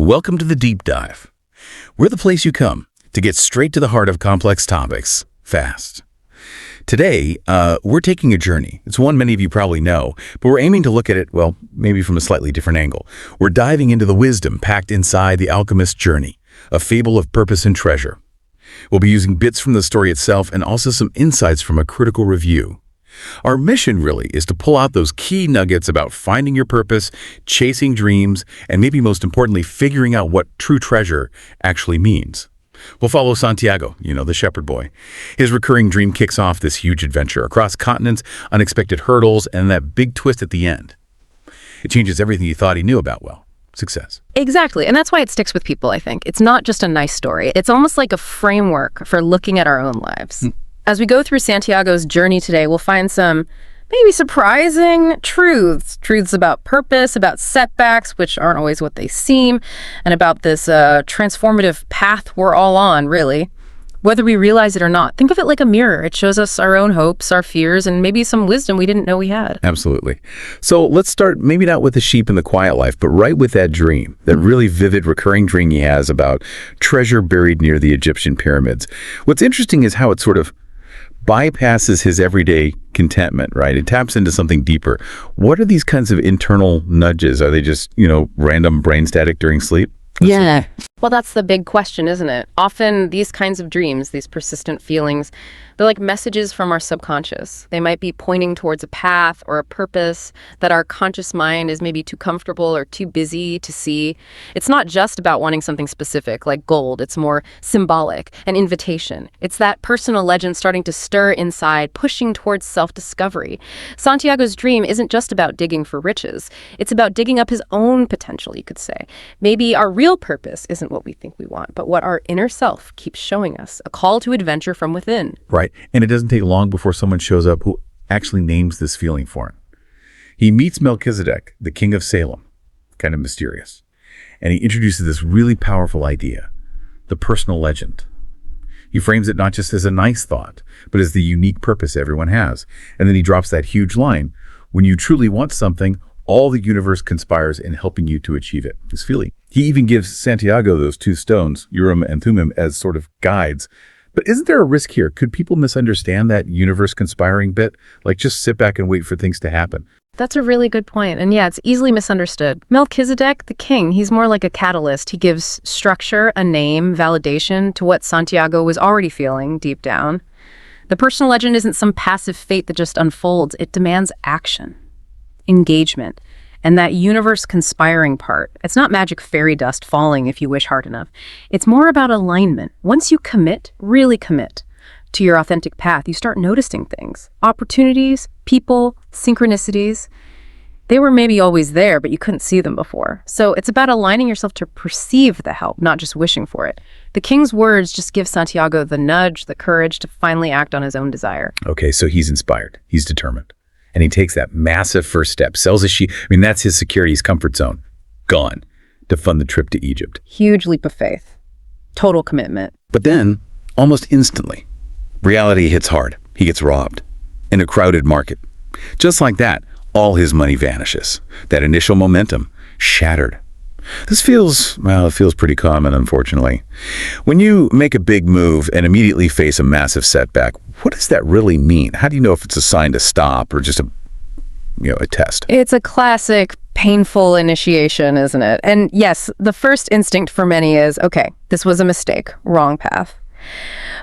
Welcome to the Deep Dive. We're the place you come to get straight to the heart of complex topics, fast. Today, we're taking a journey. It's one many of you probably know, but we're aiming to look at it, well, maybe from a slightly different angle. We're diving into the wisdom packed inside the Alchemist journey, a fable of purpose and treasure. We'll be using bits from the story itself and also some insights from a critical review. Our mission really is to pull out those key nuggets about finding your purpose, chasing dreams, and maybe most importantly, figuring out what true treasure actually means. We'll follow Santiago, the shepherd boy. His recurring dream kicks off this huge adventure across continents, unexpected hurdles, and that big twist at the end. It changes everything he thought he knew about, success. Exactly, and that's why it sticks with people, I think. It's not just a nice story. It's almost like a framework for looking at our own lives. As we go through Santiago's journey today, we'll find some maybe surprising truths about purpose, about setbacks, which aren't always what they seem, and about this transformative path we're all on, really. Whether we realize it or not, think of it like a mirror. It shows us our own hopes, our fears, and maybe some wisdom we didn't know we had. Absolutely. So let's start maybe not with the sheep in the quiet life, but right with that dream, that really vivid recurring dream he has about treasure buried near the Egyptian pyramids. What's interesting is how it sort of bypasses his everyday contentment, right? It taps into something deeper. What are these kinds of internal nudges? Are they just, random brain static during sleep? Yeah. Well, that's the big question, isn't it? Often these kinds of dreams, these persistent feelings, they're like messages from our subconscious. They might be pointing towards a path or a purpose that our conscious mind is maybe too comfortable or too busy to see. It's not just about wanting something specific like gold. It's more symbolic, an invitation. It's that personal legend starting to stir inside, pushing towards self-discovery. Santiago's dream isn't just about digging for riches. It's about digging up his own potential, you could say. Maybe our real purpose isn't what we think we want, but what our inner self keeps showing us, a call to adventure from within. Right. And it doesn't take long before someone shows up who actually names this feeling for him. He meets Melchizedek, the king of Salem, kind of mysterious. And he introduces this really powerful idea, the personal legend. He frames it not just as a nice thought, but as the unique purpose everyone has. And then he drops that huge line, when you truly want something, all the universe conspires in helping you to achieve it. This feeling. He even gives Santiago those two stones, Urim and Thummim, as sort of guides. But isn't there a risk here? Could people misunderstand that universe conspiring bit? Like just sit back and wait for things to happen? That's a really good point. And yeah, it's easily misunderstood. Melchizedek, the king, he's more like a catalyst. He gives structure, a name, validation to what Santiago was already feeling deep down. The personal legend isn't some passive fate that just unfolds. It demands action, engagement, and that universe conspiring part. It's not magic fairy dust falling if you wish hard enough. It's more about alignment. Once you commit, really commit to your authentic path, you start noticing things. Opportunities, people, synchronicities. They were maybe always there, but you couldn't see them before. So it's about aligning yourself to perceive the help, not just wishing for it. The king's words just give Santiago the nudge, the courage to finally act on his own desire. Okay, so he's inspired. He's determined. And he takes that massive first step, sells his sheep. That's his security, his comfort zone. Gone to fund the trip to Egypt. Huge leap of faith. Total commitment. But then, almost instantly, reality hits hard. He gets robbed in a crowded market. Just like that, all his money vanishes. That initial momentum shattered. This feels pretty common, unfortunately. When you make a big move and immediately face a massive setback, what does that really mean? How do you know if it's a sign to stop or just a test? It's a classic painful initiation, isn't it? And yes, the first instinct for many is, okay, this was a mistake, wrong path.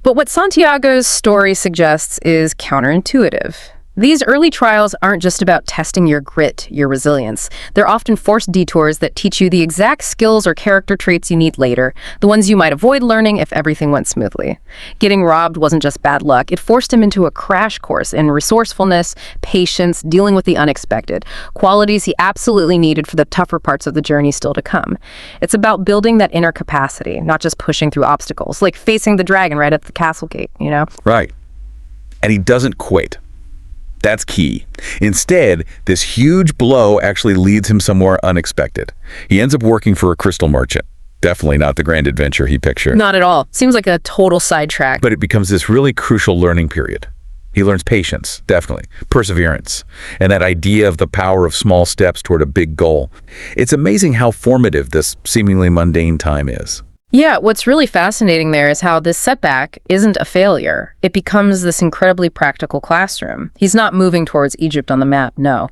But what Santiago's story suggests is counterintuitive. These early trials aren't just about testing your grit, your resilience. They're often forced detours that teach you the exact skills or character traits you need later, the ones you might avoid learning if everything went smoothly. Getting robbed wasn't just bad luck. It forced him into a crash course in resourcefulness, patience, dealing with the unexpected, qualities he absolutely needed for the tougher parts of the journey still to come. It's about building that inner capacity, not just pushing through obstacles, like facing the dragon right at the castle gate, Right. And he doesn't quit. That's key. Instead, this huge blow actually leads him somewhere unexpected. He ends up working for a crystal merchant. Definitely not the grand adventure he pictured. Not at all. Seems like a total sidetrack. But it becomes this really crucial learning period. He learns patience, definitely, perseverance, and that idea of the power of small steps toward a big goal. It's amazing how formative this seemingly mundane time is. Yeah, what's really fascinating there is how this setback isn't a failure. It becomes this incredibly practical classroom. He's not moving towards Egypt on the map, no.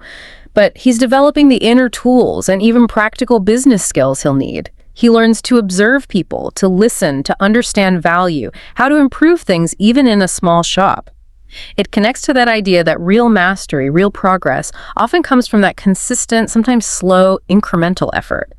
But he's developing the inner tools and even practical business skills he'll need. He learns to observe people, to listen, to understand value, how to improve things even in a small shop. It connects to that idea that real mastery, real progress, often comes from that consistent, sometimes slow, incremental effort.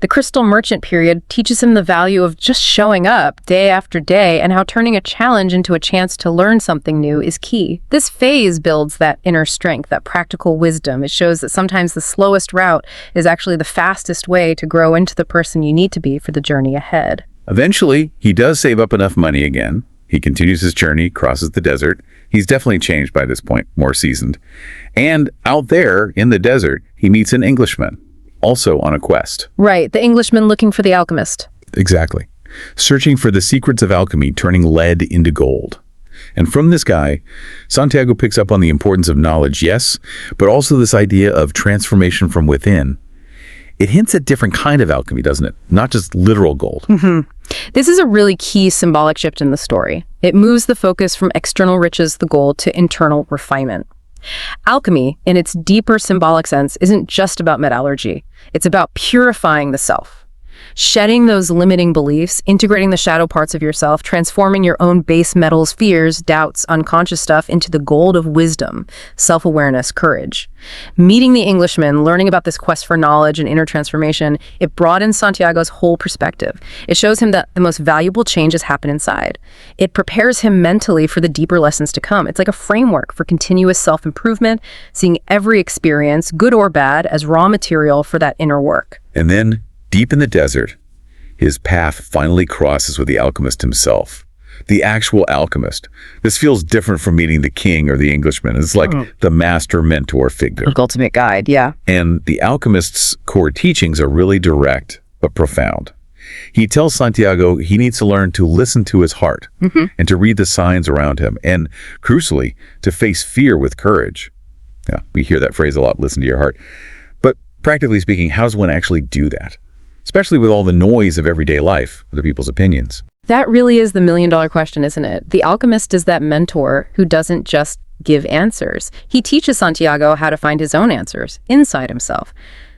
The Crystal Merchant period teaches him the value of just showing up day after day and how turning a challenge into a chance to learn something new is key. This phase builds that inner strength, that practical wisdom. It shows that sometimes the slowest route is actually the fastest way to grow into the person you need to be for the journey ahead. Eventually, he does save up enough money again. He continues his journey, crosses the desert. He's definitely changed by this point, more seasoned. And out there in the desert, he meets an Englishman, also on a quest. Right, the Englishman looking for the alchemist. Exactly. Searching for the secrets of alchemy, turning lead into gold. And from this guy, Santiago picks up on the importance of knowledge, yes, but also this idea of transformation from within. It hints at different kind of alchemy, doesn't it? Not just literal gold. This is a really key symbolic shift in the story. It moves the focus from external riches, the gold, to internal refinement. Alchemy, in its deeper symbolic sense, isn't just about metallurgy. It's about purifying the self. Shedding those limiting beliefs, integrating the shadow parts of yourself, transforming your own base metals, fears, doubts, unconscious stuff into the gold of wisdom, self-awareness, courage. Meeting the Englishman, learning about this quest for knowledge and inner transformation, it broadens Santiago's whole perspective. It shows him that the most valuable changes happen inside. It prepares him mentally for the deeper lessons to come. It's like a framework for continuous self-improvement, seeing every experience, good or bad, as raw material for that inner work. And then, deep in the desert, his path finally crosses with the alchemist himself. The actual alchemist. This feels different from meeting the king or the Englishman. It's like the master mentor figure. The ultimate guide, yeah. And the alchemist's core teachings are really direct, but profound. He tells Santiago he needs to learn to listen to his heart and to read the signs around him, and crucially, to face fear with courage. Yeah, we hear that phrase a lot, listen to your heart. But practically speaking, how does one actually do that? Especially with all the noise of everyday life, other people's opinions. That really is the million-dollar question, isn't it? The alchemist is that mentor who doesn't just give answers. He teaches Santiago how to find his own answers inside himself,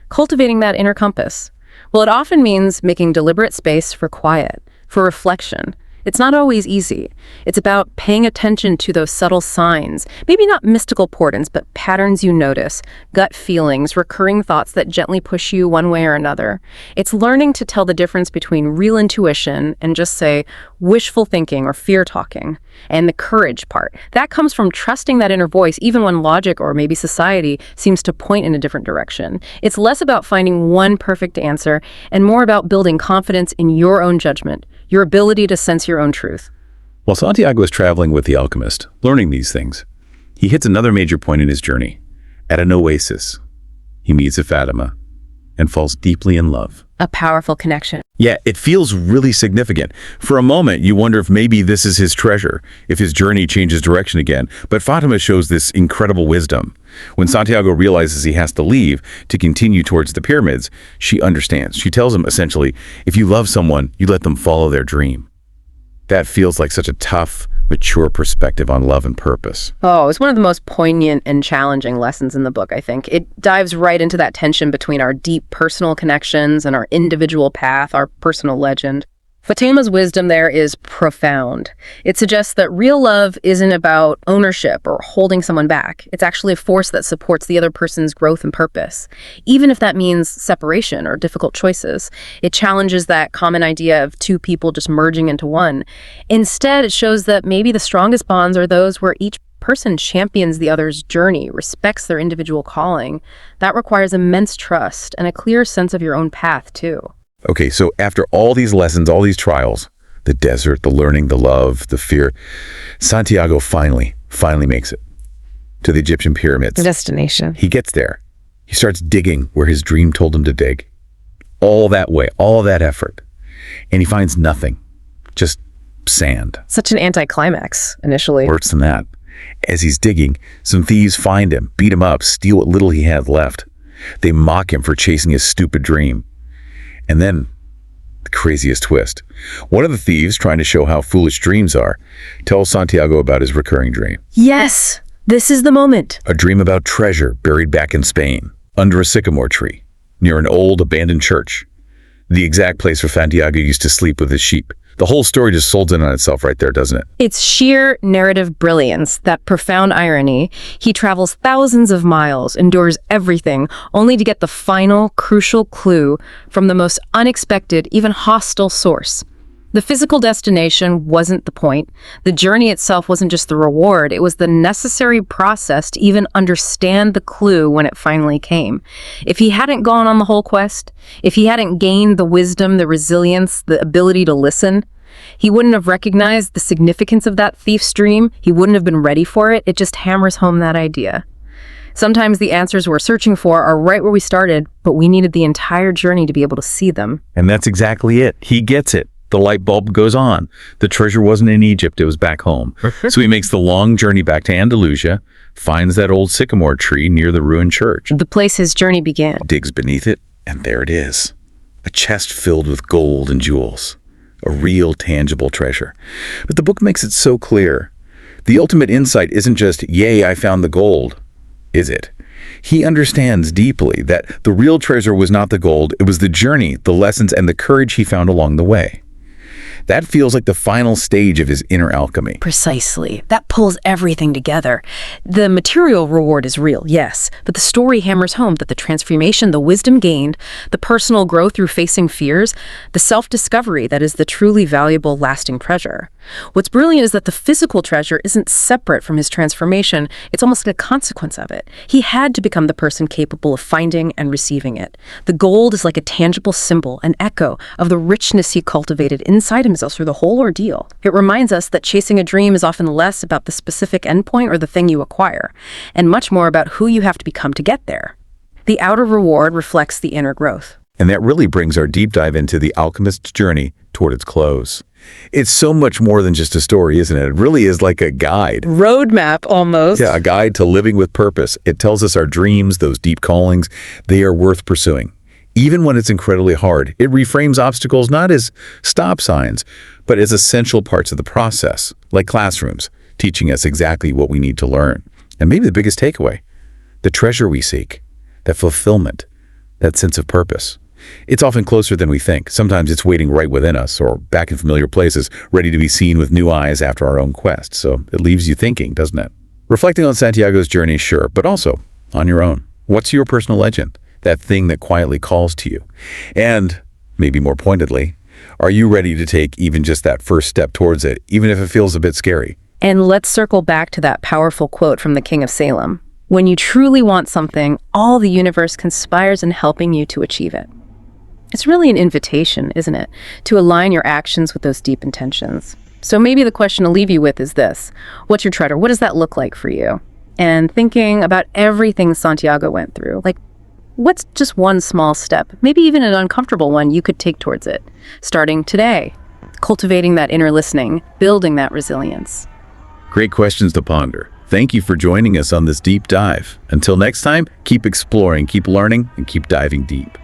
cultivating that inner compass. Well, it often means making deliberate space for quiet, for reflection. It's not always easy. It's about paying attention to those subtle signs, maybe not mystical portents, but patterns you notice, gut feelings, recurring thoughts that gently push you one way or another. It's learning to tell the difference between real intuition and just, say, wishful thinking or fear talking. And the courage part, that comes from trusting that inner voice even when logic or maybe society seems to point in a different direction. It's less about finding one perfect answer and more about building confidence in your own judgment, your ability to sense your own truth. While Santiago is traveling with the alchemist, learning these things, he hits another major point in his journey. At an oasis, he meets a Fatima and falls deeply in love. A powerful connection. Yeah, it feels really significant. For a moment, you wonder if maybe this is his treasure, if his journey changes direction again. But Fatima shows this incredible wisdom. When Santiago realizes he has to leave to continue towards the pyramids, she understands. She tells him, essentially, if you love someone, you let them follow their dream. That feels like such a tough, mature perspective on love and purpose. Oh, it's one of the most poignant and challenging lessons in the book, I think. It dives right into that tension between our deep personal connections and our individual path, our personal legend. Fatima's wisdom there is profound. It suggests that real love isn't about ownership or holding someone back. It's actually a force that supports the other person's growth and purpose, even if that means separation or difficult choices. It challenges that common idea of two people just merging into one. Instead, it shows that maybe the strongest bonds are those where each person champions the other's journey, respects their individual calling. That requires immense trust and a clear sense of your own path, too. Okay, so after all these lessons, all these trials, the desert, the learning, the love, the fear, Santiago finally makes it to the Egyptian pyramids. The destination. He gets there. He starts digging where his dream told him to dig. All that way, all that effort. And he finds nothing, just sand. Such an anticlimax, initially. Worse than that. As he's digging, some thieves find him, beat him up, steal what little he had left. They mock him for chasing his stupid dream. And then, the craziest twist. One of the thieves, trying to show how foolish dreams are, tells Santiago about his recurring dream. Yes, this is the moment. A dream about treasure buried back in Spain, under a sycamore tree, near an old abandoned church. The exact place where Santiago used to sleep with his sheep. The whole story just folds in on itself right there, doesn't it? It's sheer narrative brilliance, that profound irony. He travels thousands of miles, endures everything, only to get the final, crucial clue from the most unexpected, even hostile source. The physical destination wasn't the point. The journey itself wasn't just the reward. It was the necessary process to even understand the clue when it finally came. If he hadn't gone on the whole quest, if he hadn't gained the wisdom, the resilience, the ability to listen, he wouldn't have recognized the significance of that thief's dream. He wouldn't have been ready for it. It just hammers home that idea. Sometimes the answers we're searching for are right where we started, but we needed the entire journey to be able to see them. And that's exactly it. He gets it. The light bulb goes on. The treasure wasn't in Egypt, it was back home. So he makes the long journey back to Andalusia, finds that old sycamore tree near the ruined church. The place his journey began. Digs beneath it, and there it is. A chest filled with gold and jewels. A real, tangible treasure. But the book makes it so clear. The ultimate insight isn't just, yay, I found the gold, is it? He understands deeply that the real treasure was not the gold, it was the journey, the lessons, and the courage he found along the way. That feels like the final stage of his inner alchemy. Precisely. That pulls everything together. The material reward is real, yes, but the story hammers home that the transformation, the wisdom gained, the personal growth through facing fears, the self-discovery that is the truly valuable, lasting treasure. What's brilliant is that the physical treasure isn't separate from his transformation. It's almost like a consequence of it. He had to become the person capable of finding and receiving it. The gold is like a tangible symbol, an echo of the richness he cultivated inside himself through the whole ordeal. It reminds us that chasing a dream is often less about the specific endpoint or the thing you acquire, and much more about who you have to become to get there. The outer reward reflects the inner growth. And that really brings our deep dive into the alchemist's journey toward its close. It's so much more than just a story, isn't it? It really is like a guide. Roadmap, almost. Yeah, a guide to living with purpose. It tells us our dreams, those deep callings, they are worth pursuing. Even when it's incredibly hard, it reframes obstacles not as stop signs, but as essential parts of the process, like classrooms, teaching us exactly what we need to learn. And maybe the biggest takeaway, the treasure we seek, that fulfillment, that sense of purpose. It's often closer than we think. Sometimes it's waiting right within us or back in familiar places, ready to be seen with new eyes after our own quest. So it leaves you thinking, doesn't it? Reflecting on Santiago's journey, sure, but also on your own. What's your personal legend? That thing that quietly calls to you? And, maybe more pointedly, are you ready to take even just that first step towards it, even if it feels a bit scary? And let's circle back to that powerful quote from the King of Salem. When you truly want something, all the universe conspires in helping you to achieve it. It's really an invitation, isn't it, to align your actions with those deep intentions. So maybe the question to leave you with is this. What's your treasure? What does that look like for you? And thinking about everything Santiago went through, like, what's just one small step, maybe even an uncomfortable one, you could take towards it, starting today, cultivating that inner listening, building that resilience. Great questions to ponder. Thank you for joining us on this deep dive. Until next time, keep exploring, keep learning, and keep diving deep.